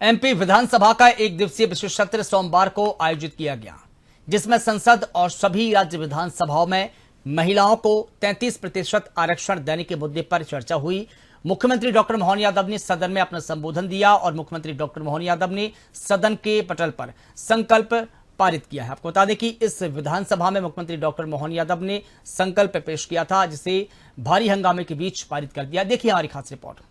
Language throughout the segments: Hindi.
एमपी विधानसभा का एक दिवसीय विशेष सत्र सोमवार को आयोजित किया गया, जिसमें संसद और सभी राज्य विधानसभाओं में महिलाओं को 33% आरक्षण देने के मुद्दे पर चर्चा हुई। मुख्यमंत्री डॉक्टर मोहन यादव ने सदन में अपना संबोधन दिया और मुख्यमंत्री डॉक्टर मोहन यादव ने सदन के पटल पर संकल्प पारित किया है। आपको बता दें कि इस विधानसभा में मुख्यमंत्री डॉक्टर मोहन यादव ने संकल्प पेश किया था, जिसे भारी हंगामे के बीच पारित कर दिया। देखिए हमारी खास रिपोर्ट।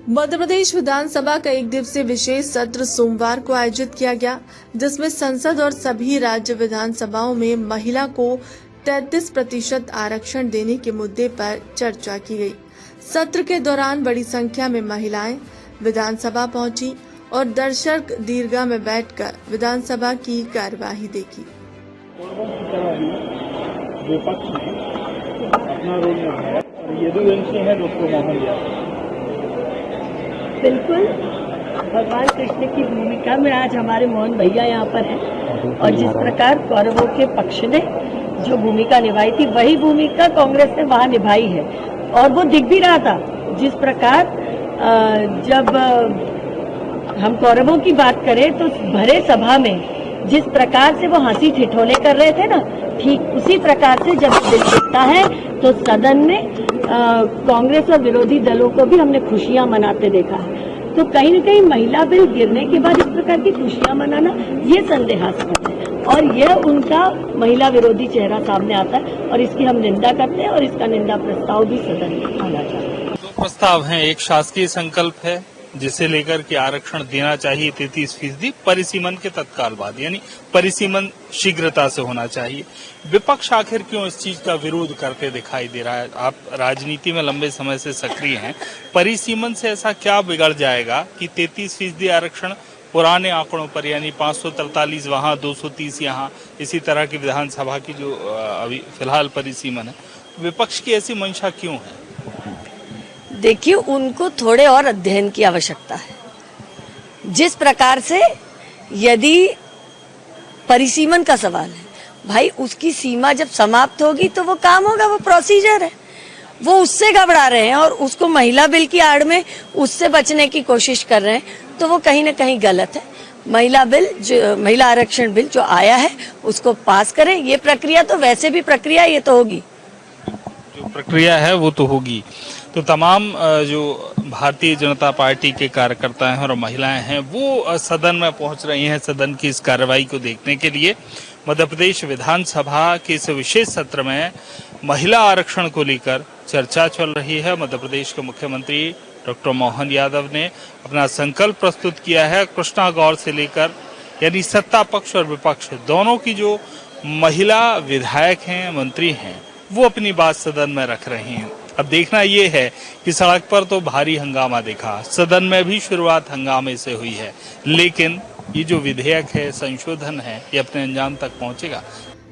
मध्य प्रदेश विधानसभा का एक दिवसीय विशेष सत्र सोमवार को आयोजित किया गया, जिसमें संसद और सभी राज्य विधानसभाओं में महिला को 33% आरक्षण देने के मुद्दे पर चर्चा की गई। सत्र के दौरान बड़ी संख्या में महिलाएं विधानसभा पहुंची और दर्शक दीर्घा में बैठकर विधानसभा की कार्यवाही देखी। विपक्ष ने अपना रोल निभाया और यदुवंशी है डॉक्टर मोहन यादव। बिल्कुल, भगवान कृष्ण की भूमिका में आज हमारे मोहन भैया यहाँ पर हैं और जिस प्रकार कौरवों के पक्ष ने जो भूमिका निभाई थी, वही भूमिका कांग्रेस ने वहाँ निभाई है और वो दिख भी रहा था। जिस प्रकार जब हम कौरवों की बात करें तो भरे सभा में जिस प्रकार से वो हंसी ठिठोले कर रहे थे ना, ठीक उसी प्रकार से जब दिल दिखता है तो सदन में कांग्रेस और विरोधी दलों को भी हमने खुशियां मनाते देखा है। तो कहीं न कहीं महिला बिल गिरने के बाद इस प्रकार की खुशियां मनाना ये संदेहास्पद है और यह उनका महिला विरोधी चेहरा सामने आता है और इसकी हम निंदा करते हैं और इसका निंदा प्रस्ताव भी सदन में आना चाहिए। दो प्रस्ताव हैं, एक शासकीय संकल्प है जिसे लेकर के आरक्षण देना चाहिए 33%, परिसीमन के तत्काल बाद, यानी परिसीमन शीघ्रता से होना चाहिए। विपक्ष आखिर क्यों इस चीज का विरोध करते दिखाई दे रहा है? आप राजनीति में लंबे समय से सक्रिय हैं, परिसीमन से ऐसा क्या बिगड़ जाएगा कि 33% आरक्षण पुराने आंकड़ों पर, यानी 543 वहां, 230 यहाँ, इसी तरह की विधानसभा की जो अभी फिलहाल परिसीमन है, विपक्ष की ऐसी मंशा क्यों है? देखिए, उनको थोड़े और अध्ययन की आवश्यकता है। जिस प्रकार से यदि परिसीमन का सवाल है, भाई उसकी सीमा जब समाप्त होगी तो वो काम होगा, वो प्रोसीजर है। वो उससे घबरा रहे हैं और उसको महिला बिल की आड़ में उससे बचने की कोशिश कर रहे हैं, तो वो कहीं ना कहीं गलत है। महिला आरक्षण बिल जो आया है उसको पास करें। ये प्रक्रिया तो वैसे भी प्रक्रिया ये तो होगी, जो प्रक्रिया है वो तो होगी। तो तमाम जो भारतीय जनता पार्टी के कार्यकर्ता हैं और महिलाएं हैं वो सदन में पहुंच रही हैं सदन की इस कार्रवाई को देखने के लिए। मध्य प्रदेश विधानसभा के इस विशेष सत्र में महिला आरक्षण को लेकर चर्चा चल रही है। मध्य प्रदेश के मुख्यमंत्री डॉक्टर मोहन यादव ने अपना संकल्प प्रस्तुत किया है। कृष्णा गौर से लेकर, यानी सत्ता पक्ष और विपक्ष दोनों की जो महिला विधायक हैं, मंत्री हैं, वो अपनी बात सदन में रख रहे हैं। अब देखना ये है कि सड़क पर तो भारी हंगामा देखा, सदन में भी शुरुआत हंगामे से हुई है, लेकिन ये जो विधेयक है, संशोधन है, ये अपने अंजाम तक पहुंचेगा।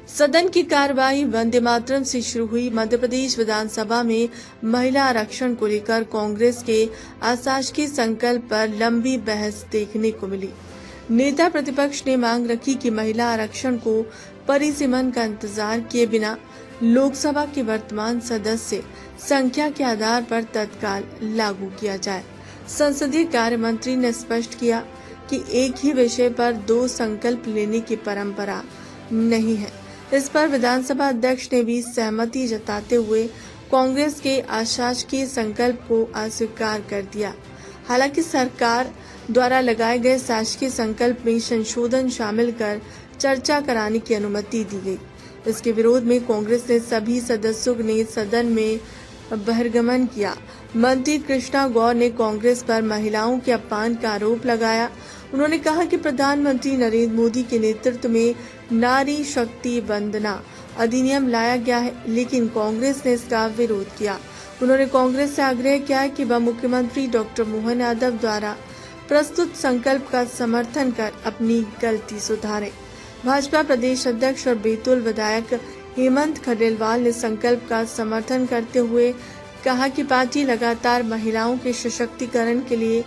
सदन की कार्यवाही वंदे मातरम से शुरू हुई। मध्य प्रदेश विधानसभा में महिला आरक्षण को लेकर कांग्रेस के अशासकीय संकल्प पर लंबी बहस देखने को मिली। नेता प्रतिपक्ष ने मांग रखी कि महिला आरक्षण को परिसीमन का इंतजार किए बिना लोकसभा के वर्तमान सदस्य संख्या के आधार पर तत्काल लागू किया जाए। संसदीय कार्य मंत्री ने स्पष्ट किया कि एक ही विषय पर दो संकल्प लेने की परंपरा नहीं है। इस पर विधानसभा अध्यक्ष ने भी सहमति जताते हुए कांग्रेस के अशासकीय संकल्प को अस्वीकार कर दिया। हालांकि सरकार द्वारा लगाए गए शासकीय संकल्प में संशोधन शामिल कर चर्चा कराने की अनुमति दी गई। इसके विरोध में कांग्रेस ने सभी सदस्यों ने सदन में बहिर्गमन किया। मंत्री कृष्णा गौर ने कांग्रेस पर महिलाओं के अपमान का आरोप लगाया। उन्होंने कहा कि प्रधानमंत्री नरेंद्र मोदी के नेतृत्व में नारी शक्ति वंदना अधिनियम लाया गया है, लेकिन कांग्रेस ने इसका विरोध किया। उन्होंने कांग्रेस से आग्रह किया कि वह मुख्यमंत्री डॉक्टर मोहन यादव द्वारा प्रस्तुत संकल्प का समर्थन कर अपनी गलती सुधारे। भाजपा प्रदेश अध्यक्ष और बैतूल विधायक हेमंत खंडेलवाल ने संकल्प का समर्थन करते हुए कहा कि पार्टी लगातार महिलाओं के सशक्तिकरण के लिए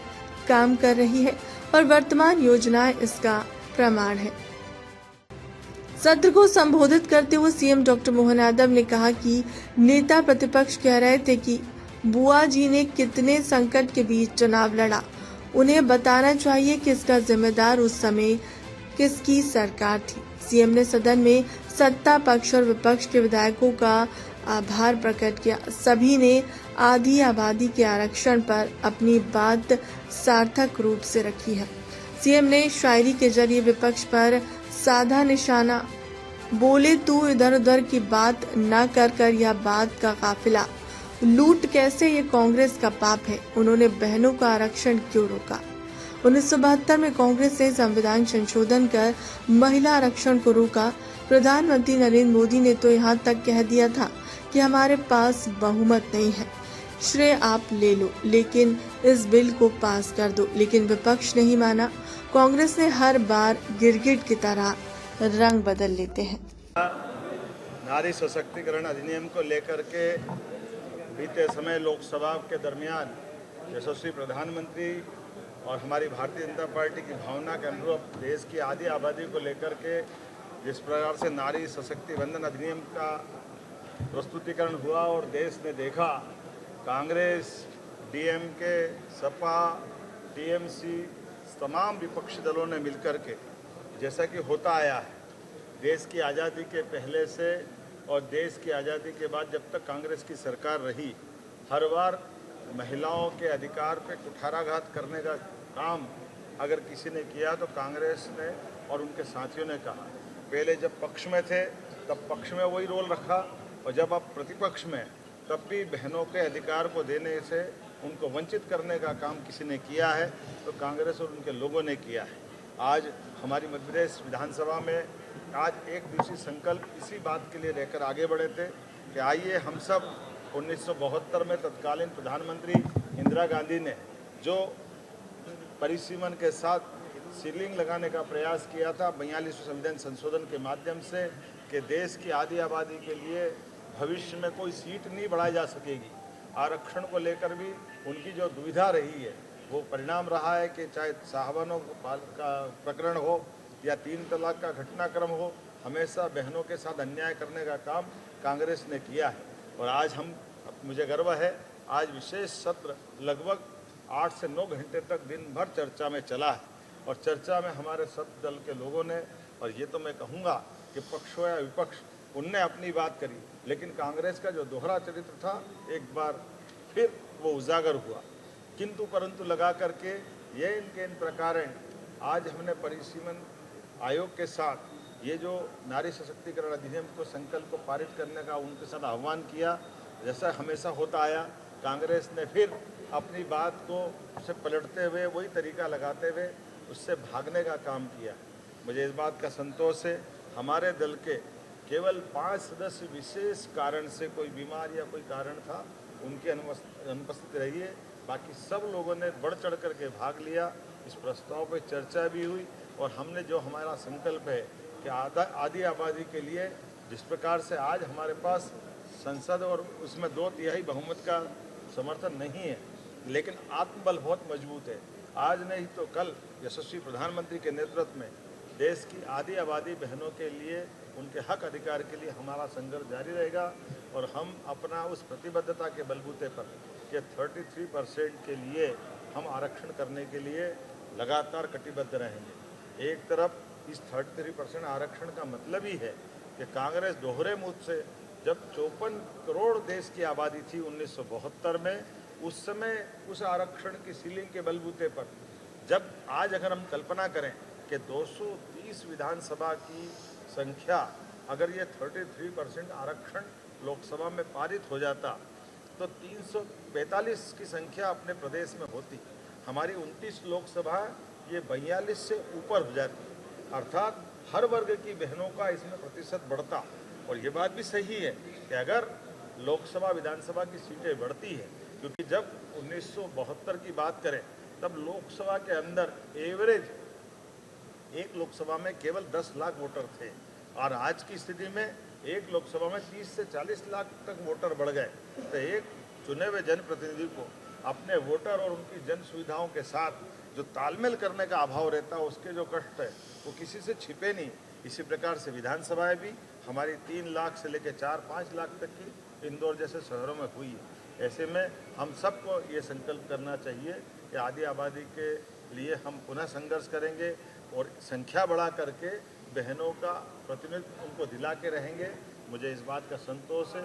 काम कर रही है और वर्तमान योजनाएं इसका प्रमाण है। सत्र को संबोधित करते हुए सीएम डॉक्टर मोहन यादव ने कहा कि नेता प्रतिपक्ष कह रहे थे कि बुआ जी ने कितने संकट के बीच चुनाव लड़ा, उन्हें बताना चाहिए कि इसका जिम्मेदार उस समय किसकी सरकार थी। सीएम ने सदन में सत्ता पक्ष और विपक्ष के विधायकों का आभार प्रकट किया। सभी ने आधी आबादी के आरक्षण पर अपनी बात सार्थक रूप से रखी है। सीएम ने शायरी के जरिए विपक्ष पर साधा निशाना, बोले तू इधर उधर की बात न कर यह बात का काफिला, लूट कैसे ये कांग्रेस का पाप है, उन्होंने बहनों का आरक्षण क्यों रोका। 1972 में कांग्रेस ने संविधान संशोधन कर महिला आरक्षण को रोका। प्रधानमंत्री नरेंद्र मोदी ने तो यहाँ तक कह दिया था कि हमारे पास बहुमत नहीं है, श्रेय आप ले लो, लेकिन इस बिल को पास कर दो। लेकिन विपक्ष नहीं माना। कांग्रेस ने हर बार गिरगिट की तरह रंग बदल लेते हैं। नारी सशक्तिकरण अधिनियम को लेकर के बीते समय लोकसभा के दरमियान यशस्वी प्रधानमंत्री और हमारी भारतीय जनता पार्टी की भावना के अनुरूप देश की आधी आबादी को लेकर के जिस प्रकार से नारी सशक्तिबंधन अधिनियम का प्रस्तुतिकरण हुआ और देश ने देखा कांग्रेस, डीएमके, सपा, टीएमसी तमाम विपक्षी दलों ने मिलकर के, जैसा कि होता आया है देश की आज़ादी के पहले से और देश की आज़ादी के बाद जब तक कांग्रेस की सरकार रही, हर बार महिलाओं के अधिकार पे कुठाराघात करने का काम अगर किसी ने किया तो कांग्रेस ने और उनके साथियों ने कहा। पहले जब पक्ष में थे तब पक्ष में वही रोल रखा और जब आप प्रतिपक्ष में तब भी बहनों के अधिकार को देने से उनको वंचित करने का काम किसी ने किया है तो कांग्रेस और उनके लोगों ने किया है। आज हमारी मध्य प्रदेश विधानसभा में आज एक दिवसीय संकल्प इसी बात के लिए लेकर आगे बढ़े थे कि आइए हम सब 1972 में तत्कालीन प्रधानमंत्री इंदिरा गांधी ने जो परिसीमन के साथ सीलिंग लगाने का प्रयास किया था 42वें संविधान संशोधन के माध्यम से कि देश की आधी आबादी के लिए भविष्य में कोई सीट नहीं बढ़ाई जा सकेगी। आरक्षण को लेकर भी उनकी जो दुविधा रही है वो परिणाम रहा है कि चाहे साहबानों का प्रकरण हो या 3 तलाक का घटनाक्रम हो, हमेशा बहनों के साथ अन्याय करने का काम कांग्रेस ने किया है। और आज मुझे गर्व है, आज विशेष सत्र लगभग 8 से 9 घंटे तक दिन भर चर्चा में चला है और चर्चा में हमारे सब दल के लोगों ने, और ये तो मैं कहूँगा कि पक्ष हो या विपक्ष, उनने अपनी बात करी, लेकिन कांग्रेस का जो दोहरा चरित्र था एक बार फिर वो उजागर हुआ। किंतु परंतु लगा करके ये इनके इन प्रकार आज हमने परिसीमन आयोग के साथ ये जो नारी सशक्तिकरण अधिनियम को संकल्प को पारित करने का उनके साथ आह्वान किया। जैसा हमेशा होता आया, कांग्रेस ने फिर अपनी बात को से पलटते हुए वही तरीका लगाते हुए उससे भागने का काम किया। मुझे इस बात का संतोष है, हमारे दल के केवल 5 सदस्य विशेष कारण से, कोई बीमार या कोई कारण था, उनकी अनुपस्थित रही है। बाकी सब लोगों ने बढ़ चढ़ करके भाग लिया। इस प्रस्ताव पर चर्चा भी हुई और हमने जो हमारा संकल्प है कि आधी आबादी के लिए जिस प्रकार से आज हमारे पास संसद और उसमें 2/3 बहुमत का समर्थन नहीं है, लेकिन आत्मबल बहुत मजबूत है। आज नहीं तो कल यशस्वी प्रधानमंत्री के नेतृत्व में देश की आधी आबादी बहनों के लिए, उनके हक अधिकार के लिए हमारा संघर्ष जारी रहेगा और हम अपना उस प्रतिबद्धता के बलबूते पर कि 33% के लिए हम आरक्षण करने के लिए लगातार कटिबद्ध रहेंगे। एक तरफ इस 33% आरक्षण का मतलब ही है कि कांग्रेस दोहरे मुद्दे से जब 54 करोड़ देश की आबादी थी 1972 में, उस समय उस आरक्षण की सीलिंग के बलबूते पर जब आज अगर हम कल्पना करें कि 230 विधानसभा की संख्या अगर ये 33% आरक्षण लोकसभा में पारित हो जाता तो 345 की संख्या अपने प्रदेश में होती। हमारी 29 लोकसभा ये 42 से ऊपर हो जाती, अर्थात हर वर्ग की बहनों का इसमें प्रतिशत बढ़ता। और ये बात भी सही है कि अगर लोकसभा विधानसभा की सीटें बढ़ती है, क्योंकि जब 1972 की बात करें तब लोकसभा के अंदर एवरेज एक लोकसभा में केवल 10 लाख वोटर थे और आज की स्थिति में एक लोकसभा में 30 से 40 लाख तक वोटर बढ़ गए। तो एक चुने हुए जनप्रतिनिधि को अपने वोटर और उनकी जन सुविधाओं के साथ जो तालमेल करने का अभाव रहता है, उसके जो कष्ट है वो किसी से छिपे नहीं। इसी प्रकार से विधानसभाएं भी हमारी 3 लाख से लेकर 4-5 लाख तक की इंदौर जैसे शहरों में हुई है। ऐसे में हम सबको ये संकल्प करना चाहिए कि आदि आबादी के लिए हम पुनः संघर्ष करेंगे और संख्या बढ़ा करके बहनों का प्रतिनिधित्व उनको दिला के रहेंगे। मुझे इस बात का संतोष है,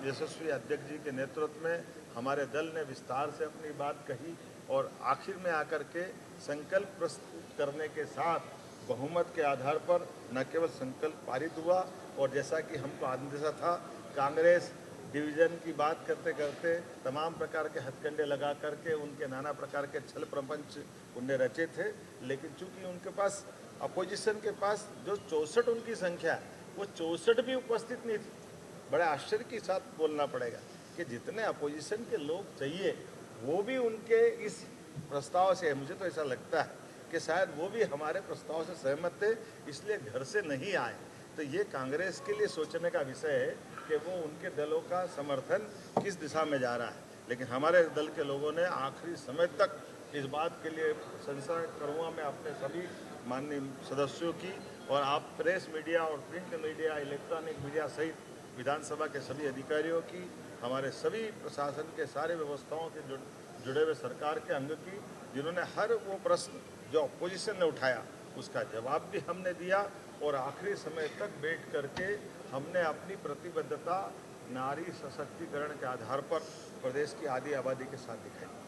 यशस्वी अध्यक्ष जी के नेतृत्व में हमारे दल ने विस्तार से अपनी बात कही और आखिर में आकर के संकल्प प्रस्तुत करने के साथ बहुमत के आधार पर न केवल संकल्प पारित हुआ और जैसा कि हमको अंदेशा था, कांग्रेस डिवीजन की बात करते करते तमाम प्रकार के हथकंडे लगा करके उनके नाना प्रकार के छल प्रपंच उनने रचे थे, लेकिन चूंकि उनके पास अपोजिशन के पास जो 64 उनकी संख्या है वो 64 भी उपस्थित नहीं थी। बड़े आश्चर्य के साथ बोलना पड़ेगा कि जितने अपोजिशन के लोग चाहिए वो भी उनके इस प्रस्ताव से, मुझे तो ऐसा लगता है कि शायद वो भी हमारे प्रस्ताव से सहमत थे, इसलिए घर से नहीं आए। तो ये कांग्रेस के लिए सोचने का विषय है कि वो उनके दलों का समर्थन किस दिशा में जा रहा है। लेकिन हमारे दल के लोगों ने आखिरी समय तक इस बात के लिए प्रशंसा करूँगा मैं अपने सभी माननीय सदस्यों की और आप प्रेस मीडिया और प्रिंट मीडिया, इलेक्ट्रॉनिक मीडिया सहित विधानसभा के सभी अधिकारियों की, हमारे सभी प्रशासन के सारे व्यवस्थाओं के जुड़े हुए सरकार के अंग की, जिन्होंने हर वो प्रश्न जो अपोजिशन ने उठाया उसका जवाब भी हमने दिया और आखिरी समय तक बैठ करके हमने अपनी प्रतिबद्धता नारी सशक्तिकरण के आधार पर प्रदेश की आधी आबादी के साथ दिखाई।